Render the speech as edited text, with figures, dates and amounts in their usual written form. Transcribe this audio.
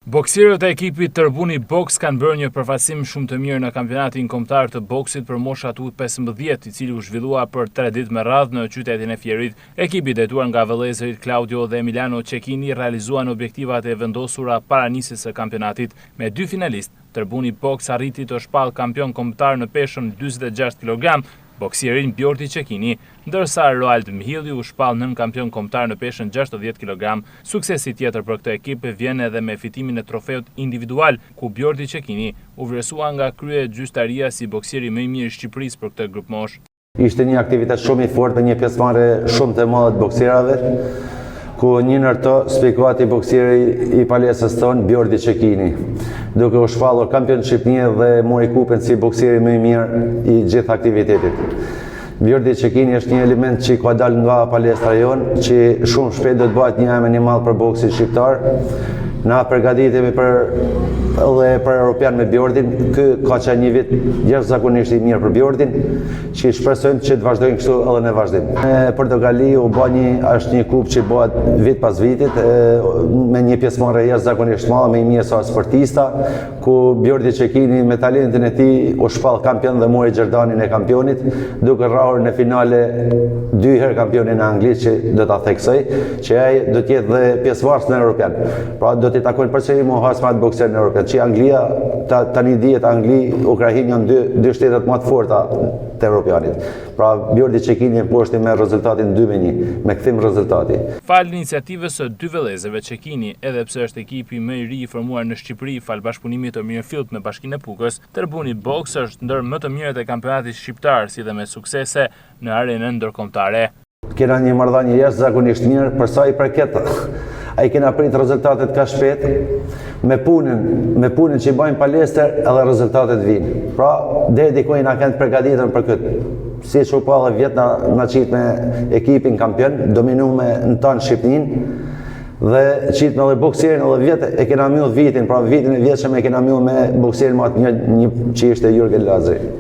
Boksierët e ekipit Tërbuni Boks kanë bërë një përfaqësim shumë të mirë në kampionatin kombëtar të boksit për moshat U15, i cili u zhvillua për 3 ditë me radhë në qytetin e Fierit. Ekipi drejtuar nga vëllezërit Claudio dhe Emiliano Cecchini realizuan objektivat e vendosura para nisjes së kampionatit. Me 2 finalistë, Tërbuni Boks arriti të shpallë kampion kombëtar në peshën 46 kg, boksierin Bjordi Cecchini, ndërsa Roald Mihilli u shpallë nën kampion kombëtar në peshën 60 kg. Suksesi tjetër për këtë ekip vjen edhe me fitimin e trofeut individual, ku Bjordi Cecchini u vlerësua nga krye gjyqtaria si boksieri më i mirë i Shqipërisë për këtë grup mosh. Ishte një aktivitet shumë i fortë me një pjesëmarrje shumë të madhe të boksierave, ku një ndër to spikohet i boksieri i palesës tonë, Bjordi Cecchini, duke u shpallur kampion Shqipënie dhe mori kupën si boksieri më i mirë i gjithë aktivitetit. Bjordi Cecchini është një element që ka dalë nga palestra jonë, që shumë shpejt do të bëhet një emër i madh për boksin shqiptar. Na përgatitemi për Europian me Bjordin. Ky ka qenë një vit jashtëzakonisht i mirë për Bjordin, që shpresojmë që të vazhdojnë kështu edhe në vazhdim. Portogali është një klub që bëhet vit pas vitit, me një pjesëmarrje jashtëzakonisht madhe, me një mirë sa sportista, ku Bjordi Cecchini me talentin e tij u shpall kampion dhe mori gjerdanin e kampionit, duke rrahur në finale 2 herë kampionin e Anglisë, që do ta theksoj, që ai do të jetë dhe pjesëmarrës në Europian. Pra do t'i takojnë përsëri mohasmat bokserë në Europë, që Anglia, tani dihet Angli, Ukrainë janë dy shtetet më të forta të Europianit. Pra Bjordi Cecchini poshti me rezultatin 2-1, me kthim rezultati. Fal iniciativës së dy vëllezërve Cecchini, edhe pse është ekipi më i ri i formuar në Shqipëri fal bashkëpunimit të mirëfillt me Bashkinë e Pukës, Tërbuni Boks është ndër më të mirët e kampionatit shqiptar, si dhe me suksese në arenën ndërkombëtare. Kena një marrëdhënie jashtëzakonisht mirë për sa i përket. Ai kena prit rezultatet ka shpejt, me punën që i bëjmë palestër edhe rezultatet vinë. Pra, deri dikoj na kanë përgatitur për këtë. Si që u pallë vjet na qit me ekipin kampion, dominuar në tonë Shqipërinë, dhe qit me edhe boksierin edhe vjet e kena mbyll vitin, pra vitin e vjetshëm e kena mbyll me boksierin më të një që ishte Jurgen Lazari.